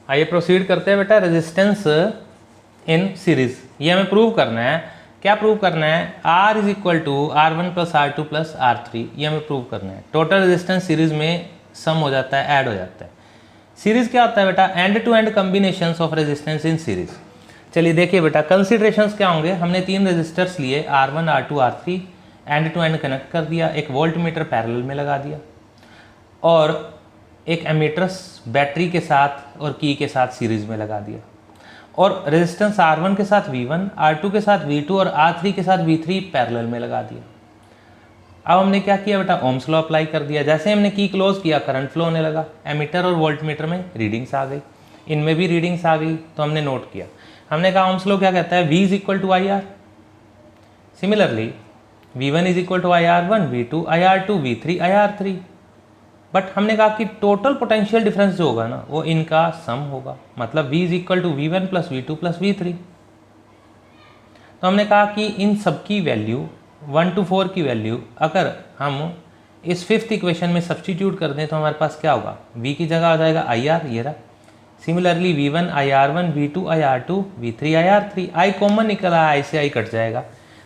आइए प्रोसीड करते हैं बेटा। रेजिस्टेंस इन सीरीज, ये हमें प्रूव करना है। क्या प्रूव करना है? R is equal to R1 plus R2 plus R3, ये हमें प्रूव करना है। टोटल रेजिस्टेंस सीरीज में सम हो जाता है, ऐड हो जाता है। सीरीज क्या होता है बेटा? End to end combinations of resistance in series. चलिए देखिए बेटा, कंसिडरेशंस क्या होंगे। हमने 3 रेजिस्टर्स लिए R1 R2 R3, and to and connect कर दिया, एक वोल्ट मीटर पैरेलल में लगा दिया और एक एमीटर्स बैटरी के साथ और की के साथ सीरीज में लगा दिया, और रेजिस्टेंस R1 के साथ V1, R2 के साथ V2 और R3 के साथ V3 पैरेलल में लगा दिया। अब हमने क्या किया बेटा? ओम्स लॉ अप्लाई कर दिया। जैसे हमने की क्लोज किया, करंट फ्लो होने लगा। एमीटर और वोल्ट मीटर में रीडिंग्स आ गई, इनमें भी रीडिंग्स आ गई, तो हमने नोट किया। हमने कहा ओम्स लॉ क्या कहता है? V is equal to I R. Similarly V1 is equal to IR1, V2 IR2, V3 IR3। But हमने कहा कि टोटल पोटेंशियल डिफरेंस जो होगा ना, वो इनका सम होगा। मतलब V is equal to V1 plus V2 plus V3। तो हमने कहा कि इन सब की वैल्यू 1 to 4 की वैल्यू अगर हम इस फिफ्थ इक्वेशन में सब्सटीट्यूट कर दें तो हमारे पास क्या होगा? V की जगह आ जाएगा IR, ये रहा। Similarly V1 IR1, V2 IR2, V3 IR3। I common निकला, I से I कट जाएगा,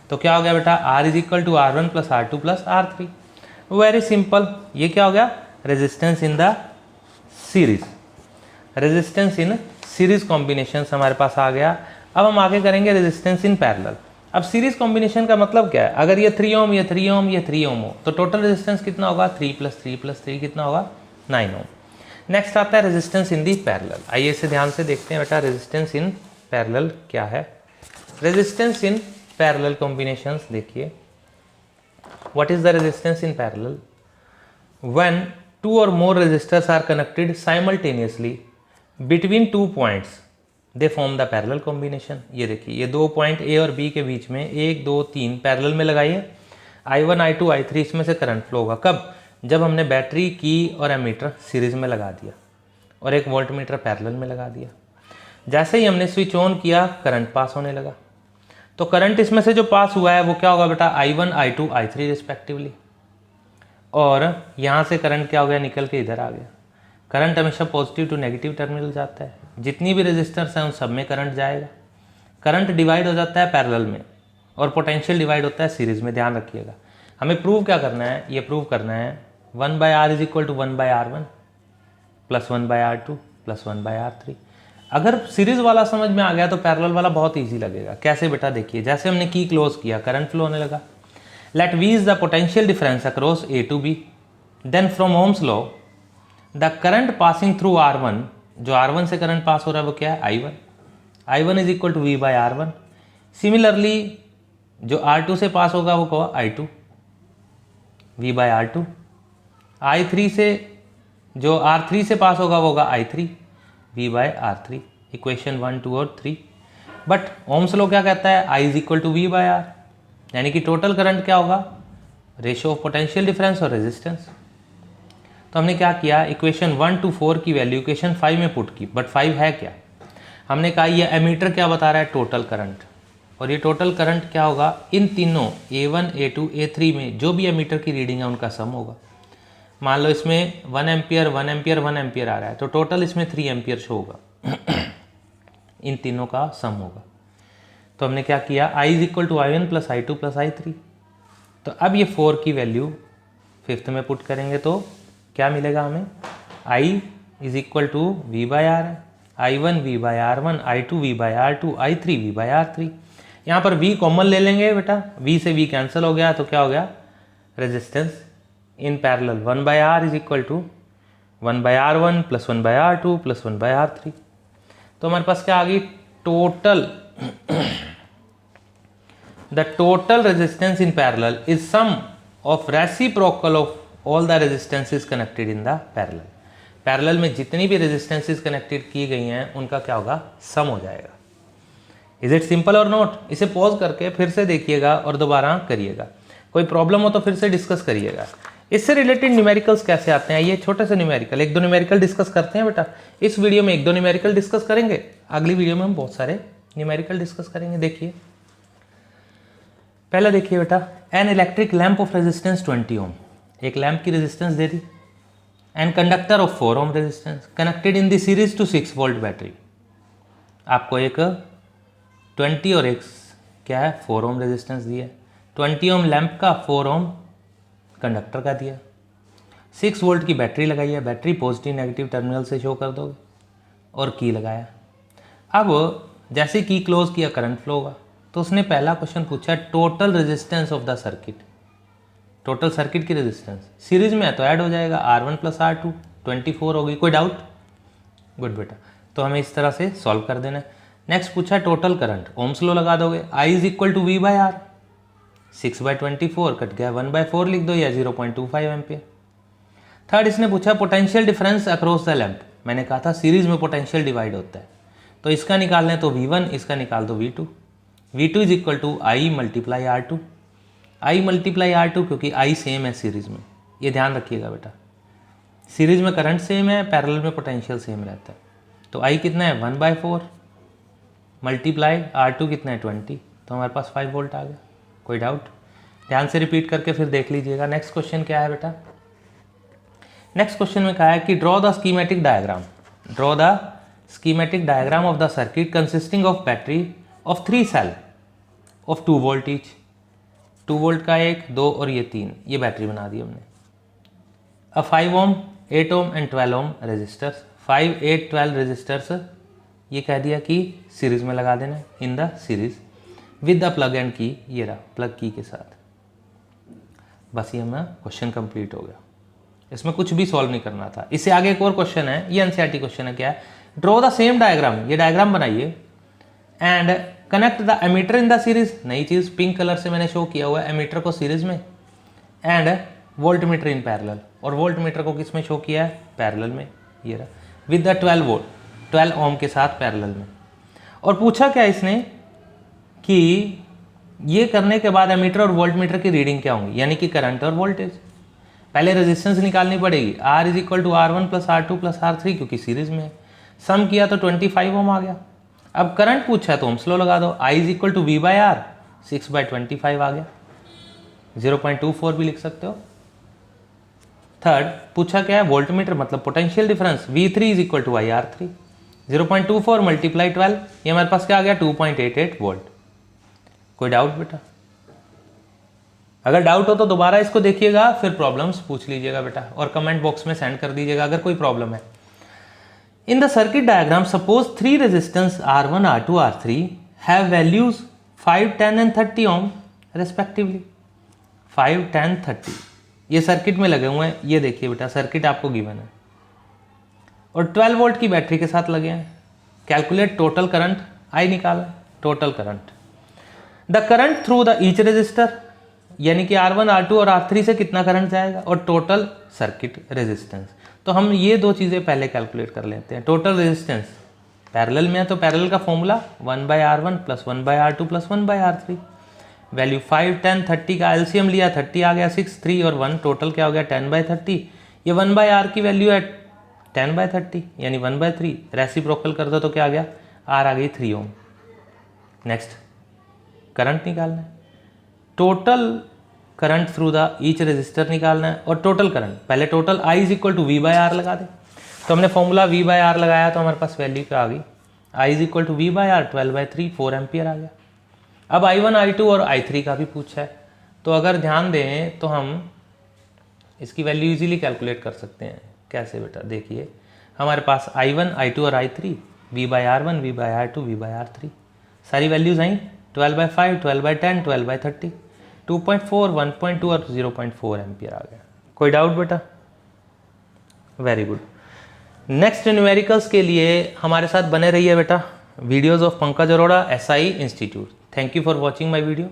तो क्या हो गया बेटा? R is equal to R1 plus R2 plus R3। Very simple. ये क्या हो गया? Resistance in the series. Resistance in series combination हमारे पास आ गया। अब हम आगे करेंगे रेजिस्टेंस इन पैरेलल। अब सीरीज कॉम्बिनेशन का मतलब क्या है? अगर ये 3 ओम, ये 3 ओम, ये 3 ओम हो तो टोटल रेजिस्टेंस कितना होगा? 3 प्लस 3 प्लस 3 कितना होगा? 9 ओम। नेक्स्ट आता है रेजिस्टेंस इन दी पैरेलल। आइए इसे ध्यान से देखते हैं बेटा, रेजिस्टेंस इन पैरेलल क्या है। रेजिस्टेंस इन पैरेलल कॉम्बिनेशंस देखिए, what is the resistance in parallel? When 2 or more resistors are connected simultaneously between 2 points they form the parallel combination. ये देखिए, ये 2 पॉइंट ए और बी के बीच में 1 2 3 पैरेलल में लगाइए। I1 I2 I3 इसमें से करंट फ्लो होगा। कब? जब हमने बैटरी की और एमीटर सीरीज में लगा दिया और एक वोल्ट मीटर पैरेलल में लगा दिया। जैसे ही हमने स्विच ऑन किया, करंट पास होने लगा। तो करंट इसमें से जो पास हुआ है वो क्या होगा बेटा? I1 I2 I3 respectively. और यहाँ से करंट क्या हो गया? निकल के इधर आ गया। करंट हमेशा पॉजिटिव टू नेगेटिव टर्मिनल जाता है। जितनी भी रेजिस्टर्स हैं उन सब में करंट जाएगा। करंट डिवाइड हो जाता है पैरेलल में और पोटेंशियल डिवाइड होता है सीरीज में, ध्यान रखिएगा। हमें प्रूव क्या करना है? ये प्रूव करना है 1/R is equal to 1/R1 plus 1/R2 plus 1/R3। अगर सीरीज वाला समझ में आ गया तो पैरेलल वाला बहुत ईजी लगेगा। कैसे बेटा? देखिए, जैसे हमने की क्लोज किया, करंट फ्लो होने लगा। Let V is the potential difference across A to B. Then from Ohm's law, the current passing through R1, जो R1 से करंट पास हो रहा है वो क्या है? I1. I1 is equal to V by R1. Similarly, जो R2 से पास होगा वो क्या? I2, V by R2. I3 से जो R3 से पास होगा वो होगा I3, V by R3. Equation 1, 2 और 3. बट ओम्स लॉ क्या कहता है? I is equal to V by R. यानी कि टोटल करंट क्या होगा? रेशियो ऑफ पोटेंशियल डिफरेंस और रेजिस्टेंस। तो हमने क्या किया? इक्वेशन 1 to 4 की वैल्यू इक्वेशन 5 में पुट की। बट 5 है क्या? हमने कहा ये एमीटर क्या बता रहा है? Total current. और ये टोटल करंट क्या होगा? इन तीनों A1 A2 A3 में जो भी एमीटर की रीडिंग है उनका सम होगा। मान लो इसमें 1 एम्पियर 1 एम्पियर 1 एम्पियर आ रहा है, तो टोटल इसमें 3 एम्पियर शो होगा। इन तीनों का सम होगा। तो हमने क्या किया? I is equal to I1 plus I2 plus I3। तो अब ये 4 की वैल्यू फिफ्थ में पुट करेंगे तो क्या मिलेगा हमें? I is equal to V by R है, I1 V by R1, I2 V by R2, I3 V by R3। यहाँ पर V कॉमन ले लेंगे बेटा, V से V कैंसिल हो गया तो क्या हो गया? Resistance in parallel 1 by R is equal to 1 by R1 plus 1 by R2 plus 1 by R3। तो हमारे पास क्या आ गई? Total the total resistance in parallel is sum of reciprocal of all the resistances connected in the parallel. Parallel में जितनी भी resistances connected की गई हैं उनका क्या होगा? सम हो जाएगा। इज इट सिंपल और नॉट? इसे पॉज करके फिर से देखिएगा और दोबारा करिएगा। कोई प्रॉब्लम हो तो फिर से डिस्कस करिएगा। इससे रिलेटेड न्यूमेरिकल्स कैसे आते हैं? ये छोटे से न्यूमेरिकल 1-2 न्यूमेरिकल डिस्कस करते हैं बेटा। इस वीडियो में 1-2 न्यूमेरिकल डिस्कस करेंगे, अगली वीडियो में हम बहुत सारे न्यूमेरिकल डिस्कस करेंगे। देखिए पहला देखिए बेटा, an electric lamp of resistance 20 ohm. एक लैंप की रेजिस्टेंस दे दी and conductor of 4 ohm resistance connected in the series to 6 volt battery. आपको एक 20 और एक क्या है 4 ओम रेजिस्टेंस दिया, 20 ओम लैंप का, 4 ओम कंडक्टर का दिया, 6 वोल्ट की बैटरी लगाई है, बैटरी पॉजिटिव नेगेटिव टर्मिनल से शो कर दोगे और की लगाया। अब जैसे की क्लोज किया करंट फ्लो होगा, तो उसने पहला क्वेश्चन पूछा total resistance of the circuit, total circuit की रेजिस्टेंस सीरीज में है तो ऐड हो जाएगा R1 प्लस R2 24 होगी। कोई डाउट? गुड बेटा, तो हमें इस तरह से सॉल्व कर देना है। नेक्स्ट पूछा टोटल करंट, ओम्स लॉ लगा दोगे, I is equal to V/R, 6/24 cut गया 1/4 लिख दो या 0.25 एम्पियर। थर्ड इसने पूछा potential difference across the lamp, मैंने कहा था सीरीज में पोटेंशियल डिवाइड होता है, तो इसका निकालना है तो V1, इसका निकाल दो V2, V2 is equal to I multiply R2, I multiply R2 क्योंकि I सेम है सीरीज में, ये ध्यान रखिएगा बेटा, सीरीज में करंट सेम है, पैरेलल में पोटेंशियल सेम रहता है। तो I कितना है 1/4 मल्टीप्लाई R2 कितना है 20, तो हमारे पास 5 वोल्ट आ गया। कोई डाउट? ध्यान से रिपीट करके फिर देख लीजिएगा। नेक्स्ट क्वेश्चन क्या है बेटा? नेक्स्ट क्वेश्चन में कहा है कि draw the schematic diagram, draw the schematic diagram of the circuit consisting of battery of 3 cell of 2 volt each, 2 volt का 1, 2 और ये 3, ये बैटरी बना दी हमने। अब 5 ohm 8 ohm and 12 ohm resistors, 5 8 12 resistors ये कह दिया कि सीरीज में लगा देना in the series with the plug and key, ये रहा प्लग की के साथ। बस ये हमारा क्वेश्चन कंप्लीट हो गया, इसमें कुछ भी सॉल्व नहीं करना था। इससे आगे एक और क्वेश्चन है, ये एनसीईआरटी क्वेश्चन है, क्या है ड्रॉ द सेम डायग्राम, ये डायग्राम बनाइए and connect the ammeter in the series, नई चीज पिंक कलर से मैंने शो किया हुआ है एमीटर को सीरीज में, and volt meter in parallel, और वोल्ट मीटर को किस में शो किया है पैरेलल में, ये रहा विद द 12 वोल्ट 12 ओम के साथ पैरेलल में। और पूछा क्या इसने कि ये करने के बाद एमीटर और वोल्ट मीटर की रीडिंग क्या होंगी, यानी कि करंट और वोल्टेज। पहले रेजिस्टेंस निकालनी पड़ेगी, R is equal to R1 plus R2 plus R3 क्योंकि सीरीज में है, सम किया तो 25 ओम आ गया। अब करंट पूछा तो ओम्स लॉ लगा दो, I is equal to V/R, 6/25 आ गया, 0.24 भी लिख सकते हो। थर्ड पूछा क्या है वोल्ट मीटर मतलब potential difference, V3 is equal to IR3, 0.24 multiply 12, ये हमारे पास क्या आ गया 2.88 वोल्ट। कोई डाउट बेटा? अगर डाउट हो तो दोबारा इसको देखिएगा, फिर प्रॉब्लम्स पूछ लीजिएगा बेटा, और कमेंट बॉक्स में सेंड कर दीजिएगा अगर कोई प्रॉब्लम है। In the circuit diagram suppose 3 resistance R1 R2 R3 have values 5 10 and 30 ohm respectively, 5 10 30 ये सर्किट में लगे हुए हैं। ये देखिए बेटा सर्किट आपको गिवन है और 12 वोल्ट की बैटरी के साथ लगे हैं। कैलकुलेट टोटल करंट, आई निकाला total current, the current through the each resistor, यानी कि R1 R2 और R3 से कितना करंट जाएगा, और टोटल सर्किट रेजिस्टेंस। तो हम ये दो चीज़ें पहले कैलकुलेट कर लेते हैं। टोटल रेजिस्टेंस पैरेलल में है तो पैरेलल का formula 1/R1 plus 1/R2 plus 1/R3, value 5 10 30 का एलसीएम लिया, 30 आ गया, 6 3 और 1 टोटल क्या हो गया 10/30। ये 1/R की वैल्यू है 10/30 यानी 1/3, रेसिप्रोकल कर दो तो क्या आ गया R आ गई 3 ओम। नेक्स्ट करंट निकालना है, total current through the each resistor निकालना है, और टोटल करंट पहले total I is equal to V/R लगा दे, तो हमने फॉर्मूला V/R लगाया तो हमारे पास वैल्यू क्या आ गई I is equal to V/R 12/3 4 ampere आ गया। अब I1 I2 और I3 का भी पूछा है, तो अगर ध्यान दें तो हम इसकी वैल्यू इजीली कैलकुलेट कर सकते हैं। कैसे बेटा? देखिए हमारे पास I1 I2 और I3 V/R1 V/R2 V/R3 सारी वैल्यूज आई 12/5 12/10 12/30 2.4 1.2 और 0.4 एम्पियर आ गया। कोई डाउट बेटा? Very good. नेक्स्ट न्यूमेरिकल्स के लिए हमारे साथ बने रहिए बेटा। Videos of Pankaj Arora SI institute. Thank you for watching my video.